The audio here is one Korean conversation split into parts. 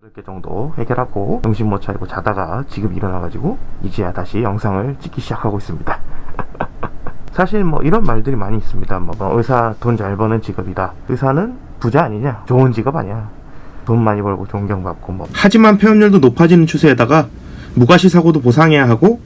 8개 정도 해결하고 정신 못 차리고 자다가 지금 일어나가지고 이제야 다시 영상을 찍기 시작하고 있습니다. 사실 뭐 이런 말들이 많이 있습니다. 뭐 의사 돈 잘 버는 직업이다. 의사는 부자 아니냐? 좋은 직업 아니야. 돈 많이 벌고 존경받고 뭐. 하지만 폐업률도 높아지는 추세에다가 무과실 사고도 보상해야 하고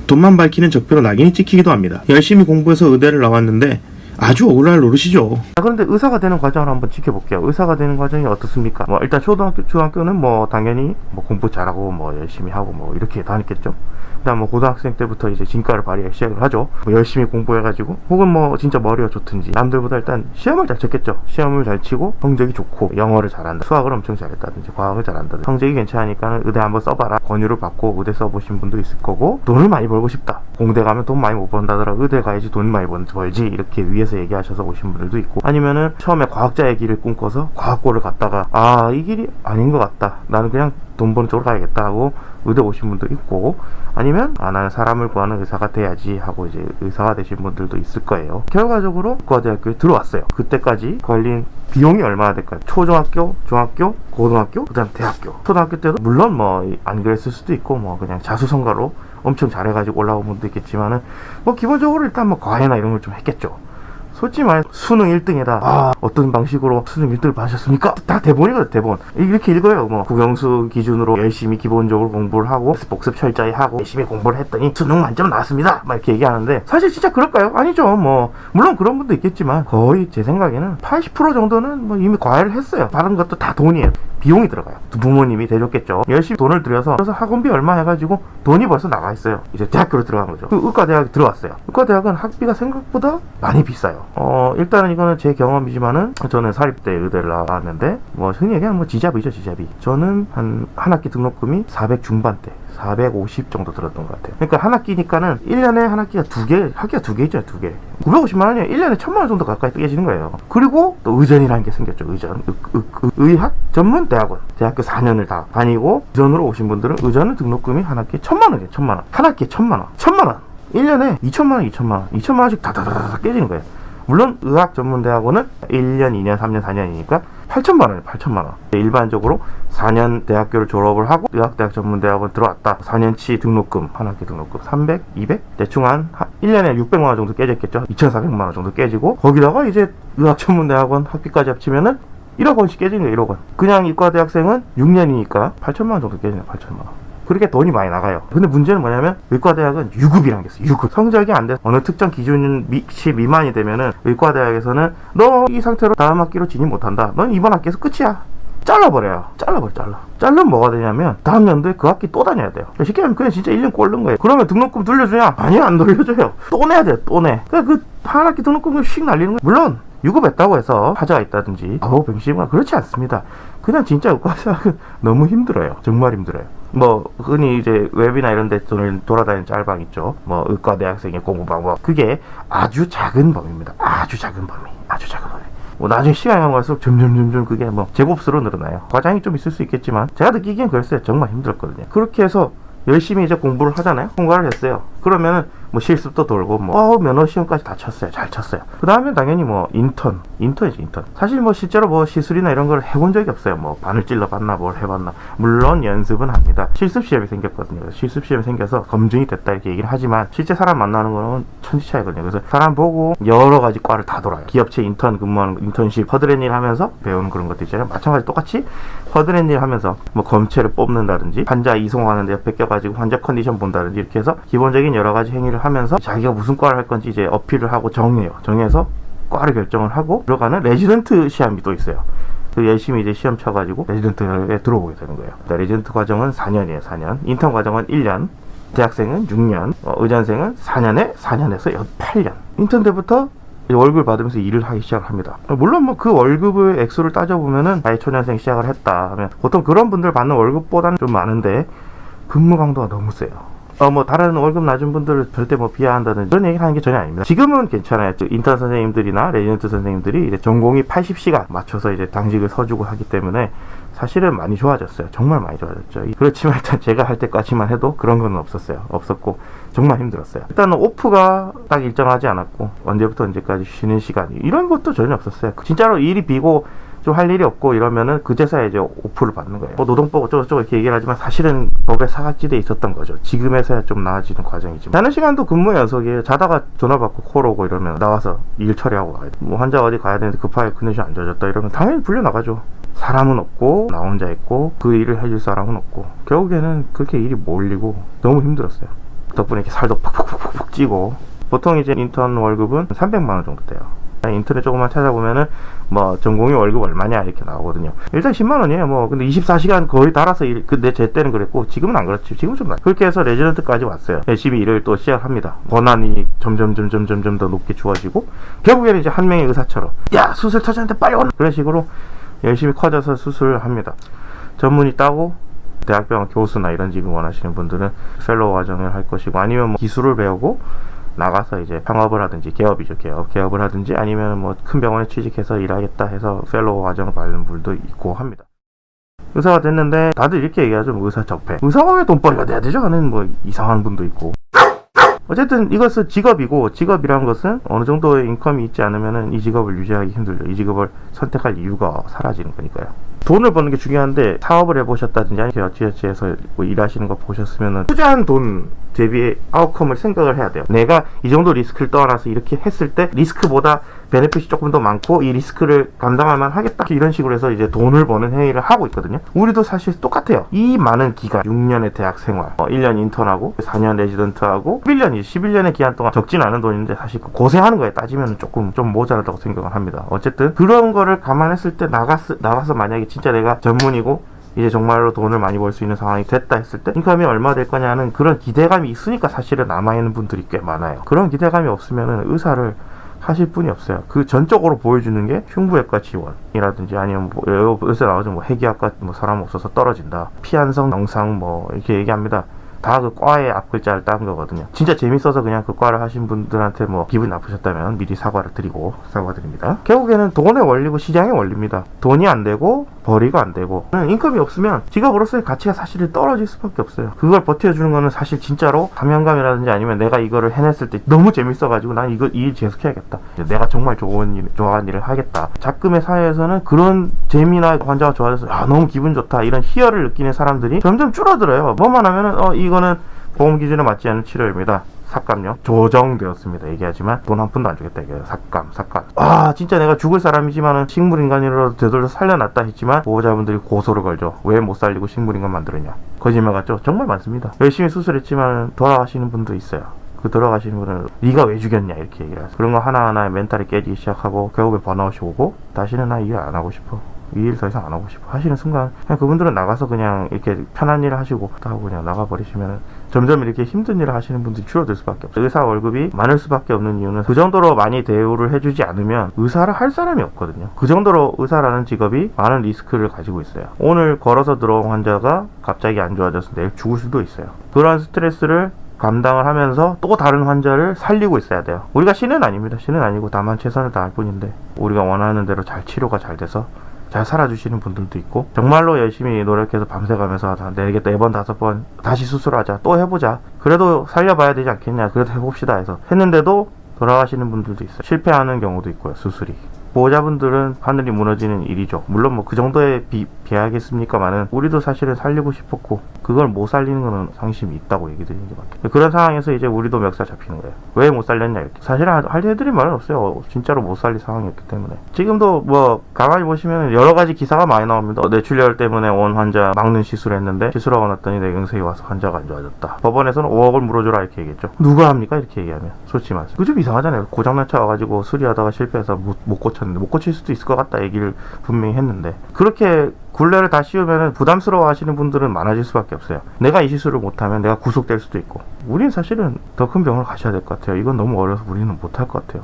돈만 밝히는 적폐로 낙인이 찍히기도 합니다. 열심히 공부해서 의대를 나왔는데 아주 억울할 노릇이죠. 자, 그런데 의사가 되는 과정을 한번 지켜볼게요. 의사가 되는 과정이 어떻습니까? 뭐 일단 초등학교, 중학교는 뭐 당연히 뭐 공부 잘하고 뭐 열심히 하고 뭐 이렇게 다녔겠죠. 그다음 뭐 고등학생 때부터 이제 진가를 발휘하기 시작을 하죠. 뭐 열심히 공부해가지고 혹은 뭐 진짜 머리가 좋든지 남들보다 일단 시험을 잘 쳤겠죠. 시험을 잘 치고 성적이 좋고 영어를 잘한다, 수학을 엄청 잘했다든지 과학을 잘한다든지 성적이 괜찮으니까 의대 한번 써봐라 권유를 받고 의대 써보신 분도 있을 거고, 돈을 많이 벌고 싶다, 공대 가면 돈 많이 못 번다더라, 의대 가야지 돈 많이 벌지, 이렇게 위에서 얘기하셔서 오신 분들도 있고, 아니면은 처음에 과학자의 길을 꿈꿔서 과학고를 갔다가 아, 이 길이 아닌 것 같다, 나는 그냥 돈 버는 쪽으로 가야겠다 하고 의대 오신 분도 있고, 아니면 아, 나는 사람을 구하는 의사가 돼야지 하고 이제 의사가 되신 분들도 있을 거예요. 결과적으로 의과대학교에 들어왔어요. 그때까지 걸린 비용이 얼마나 될까요? 초중학교, 중학교, 고등학교, 그 다음 대학교. 초등학교 때도 물론 뭐 안 그랬을 수도 있고 뭐 그냥 자수성가로 엄청 잘해가지고 올라온 분도 있겠지만은 뭐 기본적으로 일단 뭐 과외나 이런 걸 좀 했겠죠. 솔직히 말해 수능 1등이다. 아, 어떤 방식으로 수능 1등을 받으셨습니까? 다 대본이거든, 대본. 이렇게 읽어요. 뭐 국영수 기준으로 열심히 기본적으로 공부를 하고 복습 철저히 하고 열심히 공부를 했더니 수능 만점 나왔습니다, 막 이렇게 얘기하는데 사실 진짜 그럴까요? 아니죠. 뭐 물론 그런 분도 있겠지만 거의 제 생각에는 80% 정도는 뭐 이미 과외를 했어요. 다른 것도 다 돈이에요. 비용이 들어가요. 부모님이 대줬겠죠. 열심히 돈을 들여서 그래서 학원비 얼마 해가지고 돈이 벌써 나가 있어요. 이제 대학교로 들어간 거죠. 그 의과대학에 들어왔어요. 의과대학은 학비가 생각보다 많이 비싸요. 일단은 이거는 제 경험이지만은 저는 사립대 의대를 나왔는데 뭐 흔히 얘기하는 뭐 지잡이죠, 지잡이. 저는 한 학기 등록금이 400 중반대 450 정도 들었던 것 같아요. 그러니까 한 학기니까는 1년에 한 학기가 학기가 두 개 있잖아요, 두 개. 950만 원이에요. 1년에 1000만 원 정도 가까이 깨지는 거예요. 그리고 또 의전이라는 게 생겼죠. 의전. 의학 전문 대학원. 대학교 4년을 다 다니고 의전으로 오신 분들은 의전은 등록금이 한 학기에 1000만 원이에요. 1000만 원. 한 학기에 1000만 원. 1000만 원. 1년에 2천만 원, 2천만 원. 2천만 원씩 다다다다 깨지는 거예요. 물론 의학 전문 대학원은 1년, 2년, 3년, 4년이니까 8천만 원이에요. 8천만 원. 일반적으로 4년 대학교를 졸업을 하고 의학대학 전문대학원 들어왔다. 4년치 등록금, 한 학기 등록금 300, 200? 대충 한 1년에 600만 원 정도 깨졌겠죠. 2,400만 원 정도 깨지고 거기다가 이제 의학 전문대학원 학비까지 합치면은 1억 원씩 깨지는 거예요. 1억 원. 그냥 이과대학생은 6년이니까 8천만 원 정도 깨지네요. 8천만 원. 그렇게 돈이 많이 나가요. 근데 문제는 뭐냐면 의과대학은 유급이라는 게 있어요. 유급. 성적이 안 돼 어느 특정 기준치 미만이 되면은 의과대학에서는 너 이 상태로 다음 학기로 진입 못한다, 넌 이번 학기에서 끝이야, 잘라버려요. 자르면 뭐가 되냐면 다음 연도에 그 학기 또 다녀야 돼요. 쉽게 하면 그냥 진짜 1년 꼴른 거예요. 그러면 등록금 돌려주냐? 아니요, 안 돌려줘요. 또 내야 돼요. 또 내. 그러니까 그 한 학기 등록금을 씩 날리는 거예요. 물론 유급했다고 해서 하자가 있다든지 병심이나 그렇지 않습니다. 그냥 진짜 의과대학은 너무 힘들어요. 정말 힘들어요. 뭐 흔히 이제 웹이나 이런 데 돌아다니는 짤방 있죠. 뭐 의과대학생의 공부방, 뭐 그게 아주 작은 범위입니다. 아주 작은 범위. 뭐 나중에 시간이 가면 갈수록 점점 그게 뭐 제곱수로 늘어나요. 과장이 좀 있을 수 있겠지만 제가 느끼기엔 그랬어요. 정말 힘들었거든요. 그렇게 해서 열심히 이제 공부를 하잖아요. 통과를 했어요. 그러면은 뭐 실습도 돌고 뭐 면허 시험까지 다 쳤어요. 잘 쳤어요. 그 다음에 당연히 뭐 인턴이죠. 사실 뭐 실제로 뭐 시술이나 이런 걸 해본 적이 없어요. 뭐 바늘 찔러봤나 뭘 해봤나. 물론 연습은 합니다. 실습 시험이 생겼거든요. 실습 시험이 생겨서 검증이 됐다 이렇게 얘기를 하지만 실제 사람 만나는 거는 천지차이거든요. 그래서 사람 보고 여러 가지 과를 다 돌아요. 기업체 인턴 근무하는 인턴십, 허드렛 일 하면서 배우는 그런 것도 있잖아요. 마찬가지 똑같이 허드렛 일 하면서 뭐 검체를 뽑는다든지 환자 이송하는데 옆에 껴가지고 환자 컨디션 본다든지 이렇게 해서 기본적인 여러 가지 행위를 하면서 자기가 무슨 과를 할 건지 이제 어필을 하고 정해서 과를 결정을 하고 들어가는 레지던트 시험이 또 있어요. 그 열심히 이제 시험 쳐가지고 레지던트에 들어오게 되는 거예요. 레지던트 과정은 4년이에요. 4년. 인턴 과정은 1년. 대학생은 6년. 의전생은 4년에서 8년. 인턴 때부터 월급을 받으면서 일을 하기 시작을 합니다. 물론 뭐 그 월급의 액수를 따져보면은 사회초년생 시작을 했다 하면 보통 그런 분들 받는 월급보다는 좀 많은데 근무 강도가 너무 세요. 뭐 다른 월급 낮은 분들을 절대 뭐 비하한다는 그런 얘기를 하는 게 전혀 아닙니다. 지금은 괜찮아요. 인턴 선생님들이나 레지던트 선생님들이 이제 전공이 80시간 맞춰서 이제 당직을 서주고 하기 때문에 사실은 많이 좋아졌어요. 정말 많이 좋아졌죠. 그렇지만 일단 제가 할 때까지만 해도 그런 건 없었고 정말 힘들었어요. 일단은 오프가 딱 일정하지 않았고 언제부터 언제까지 쉬는 시간이 이런 것도 전혀 없었어요. 진짜로 일이 비고 좀 할 일이 없고 이러면은 그제서야 이제 오프를 받는 거예요. 노동법 어쩌고저쩌고 이렇게 얘기를 하지만 사실은 법의 사각지대에 있었던 거죠. 지금에서야 좀 나아지는 과정이지만 자는 시간도 근무 연속이에요. 자다가 전화 받고 콜 오고 이러면 나와서 일 처리하고 가야 돼. 뭐 환자 어디 가야 되는데 급하게 컨디션 안 좋아졌다 이러면 당연히 불려 나가죠. 사람은 없고 나 혼자 있고 그 일을 해줄 사람은 없고 결국에는 그렇게 일이 몰리고 너무 힘들었어요. 덕분에 이렇게 살도 팍팍팍팍 찌고 보통 이제 인턴 월급은 300만 원 정도 돼요. 인터넷 조금만 찾아보면은 뭐 전공의 월급 얼마냐 이렇게 나오거든요. 일단 10만 원이에요. 뭐 근데 24시간 거의 달아서 근데 제 때는 그랬고 지금은 안 그렇지. 지금 좀 그렇게 해서 레지던트까지 왔어요. 열심히 일을 또 시작합니다. 권한이 점점 더 높게 주어지고 결국에는 이제 한 명의 의사처럼 야 수술 터졌는데 빨리 오라 그런 식으로 열심히 커져서 수술을 합니다. 전문의 따고 대학병원 교수나 이런 직을 원하시는 분들은 펠로우 과정을 할 것이고 아니면 뭐 기술을 배우고 나가서 이제 창업을 하든지 개업이죠. 개업을 하든지 아니면 뭐 큰 병원에 취직해서 일하겠다 해서 펠로우 과정을 밟는 분도 있고 합니다. 의사가 됐는데 다들 이렇게 얘기하죠. 뭐 의사 적폐. 의사가 왜 돈벌이가 돼야 되죠? 하는 뭐 이상한 분도 있고. 어쨌든 이것은 직업이고 직업이라는 것은 어느 정도의 인컴이 있지 않으면 이 직업을 유지하기 힘들죠. 이 직업을 선택할 이유가 사라지는 거니까요. 돈을 버는 게 중요한데 사업을 해보셨다든지 아니면 어찌어찌해서 뭐 일하시는 거 보셨으면 투자한 돈 대비 아웃컴을 생각을 해야 돼요. 내가 이 정도 리스크를 떠안아서 이렇게 했을 때 리스크보다 베네핏이 조금 더 많고 이 리스크를 감당할 만 하겠다 이런 식으로 해서 이제 돈을 버는 행위를 하고 있거든요. 우리도 사실 똑같아요. 이 많은 기간 6년의 대학 생활 1년 인턴하고 4년 레지던트하고 11년의 기간 동안 적진 않은 돈인데 사실 고생하는 거에 따지면 조금 좀 모자라다고 생각을 합니다. 어쨌든 그런 거를 감안했을 때 나가서 만약에 진짜 내가 전문이고 이제 정말로 돈을 많이 벌 수 있는 상황이 됐다 했을 때 인컴이 얼마 될 거냐는 그런 기대감이 있으니까 사실은 남아있는 분들이 꽤 많아요. 그런 기대감이 없으면 의사를 하실 분이 없어요. 그 전적으로 보여주는 게 흉부외과 지원이라든지 아니면 뭐 요새 나오죠. 뭐 해기학과 뭐 사람 없어서 떨어진다. 피한성 영상 뭐 이렇게 얘기합니다. 다 그 과의 앞글자를 딴 거거든요. 진짜 재밌어서 그냥 그 과를 하신 분들한테 뭐 기분 나쁘셨다면 미리 사과를 드리고 사과드립니다. 결국에는 돈의 원리고 시장의 원리입니다. 돈이 안 되고 벌이가 안 되고 인컴이 없으면 직업으로서의 가치가 사실은 떨어질 수밖에 없어요. 그걸 버텨주는 거는 사실 진짜로 감명감이라든지 아니면 내가 이거를 해냈을 때 너무 재밌어가지고 난 이 일 계속해야겠다. 내가 정말 좋아하는 일을 하겠다. 작금의 사회에서는 그런 재미나 환자가 좋아져서 너무 기분 좋다 이런 희열을 느끼는 사람들이 점점 줄어들어요. 뭐만 하면은 이거는 보험 기준에 맞지 않는 치료입니다. 삭감료 조정되었습니다. 얘기하지만 돈 한 푼도 안 주겠다 이거예요. 삭감. 진짜 내가 죽을 사람이지만은 식물인간이라도 되돌려 살려놨다 했지만 보호자분들이 고소를 걸죠. 왜 못 살리고 식물인간 만들었냐. 거짓말 같죠? 정말 많습니다. 열심히 수술했지만 돌아가시는 분도 있어요. 그 돌아가시는 분은 네가 왜 죽였냐 이렇게 얘기를 하죠. 그런 거 하나하나에 멘탈이 깨지기 시작하고 결국에 번아웃이 오고 다시는 나 이 일 안 하고 싶어. 이 일 더 이상 안 하고 싶어 하시는 순간 그냥 그분들은 나가서 그냥 이렇게 편한 일을 하시고 하고 그냥 나가버리시면 점점 이렇게 힘든 일을 하시는 분들이 줄어들 수밖에 없어요. 의사 월급이 많을 수밖에 없는 이유는 그 정도로 많이 대우를 해주지 않으면 의사를 할 사람이 없거든요. 그 정도로 의사라는 직업이 많은 리스크를 가지고 있어요. 오늘 걸어서 들어온 환자가 갑자기 안 좋아져서 내일 죽을 수도 있어요. 그런 스트레스를 감당을 하면서 또 다른 환자를 살리고 있어야 돼요. 우리가 신은 아닙니다. 신은 아니고 다만 최선을 다할 뿐인데 우리가 원하는 대로 잘 치료가 잘 돼서 잘 살아주시는 분들도 있고 정말로 열심히 노력해서 밤새가면서 4개, 4번, 5번 다시 수술하자 또 해보자 그래도 살려봐야 되지 않겠냐 그래도 해봅시다 해서 했는데도 돌아가시는 분들도 있어요. 실패하는 경우도 있고요. 수술이 보호자분들은 하늘이 무너지는 일이죠. 물론 뭐 그 정도에 비하겠습니까만은 우리도 사실은 살리고 싶었고 그걸 못 살리는 거는 상심이 있다고 얘기 드리는 게 맞겠죠. 그런 상황에서 이제 우리도 멱살 잡히는 거예요. 왜 못 살렸냐 이렇게. 사실은 할 해드릴 말은 없어요. 진짜로 못 살릴 상황이었기 때문에. 지금도 뭐 가만히 보시면 여러 가지 기사가 많이 나옵니다. 뇌출혈 때문에 온 환자 막는 시술을 했는데 시술하고 났더니 뇌경색이 와서 환자가 안 좋아졌다. 법원에서는 5억을 물어줘라 이렇게 얘기했죠. 누가 합니까 이렇게 얘기하면. 솔직히 말해서 그거 좀 이상하잖아요. 고장난 차 와가지고 수리하다가 실패해서 못 고쳤는데 못 고칠 수도 있을 것 같다 얘기를 분명히 했는데 그렇게 굴레를 다 씌우면 부담스러워 하시는 분들은 많아질 수밖에 없어요. 내가 이 시술을 못하면 내가 구속될 수도 있고 우리는 사실은 더 큰 병원을 가셔야 될 것 같아요. 이건 너무 어려서 우리는 못할 것 같아요.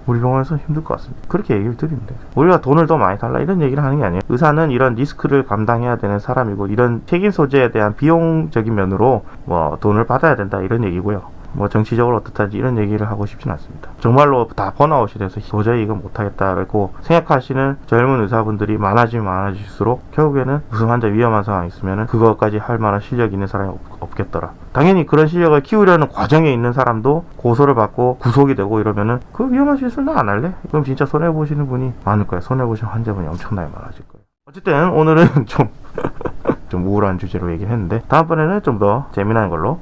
우리 병원에서는 힘들 것 같습니다. 그렇게 얘기를 드리면 돼요. 우리가 돈을 더 많이 달라 이런 얘기를 하는 게 아니에요. 의사는 이런 리스크를 감당해야 되는 사람이고 이런 책임 소재에 대한 비용적인 면으로 뭐 돈을 받아야 된다 이런 얘기고요. 뭐 정치적으로 어떻다지 이런 얘기를 하고 싶진 않습니다. 정말로 다 번아웃이 돼서 도저히 이거 못하겠다라고 생각하시는 젊은 의사분들이 많아지면 많아질수록 결국에는 무슨 환자 위험한 상황이 있으면 그것까지 할 만한 실력이 있는 사람이 없겠더라. 당연히 그런 실력을 키우려는 과정에 있는 사람도 고소를 받고 구속이 되고 이러면은 그 위험한 실수 나 안 할래? 그럼 진짜 손해보시는 분이 많을 거예요. 손해보시는 환자분이 엄청나게 많아질 거예요. 어쨌든 오늘은 좀 우울한 주제로 얘기를 했는데 다음번에는 좀 더 재미난 걸로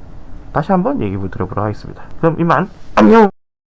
다시 한번 얘기 드려보도록 하겠습니다. 그럼 이만 안녕.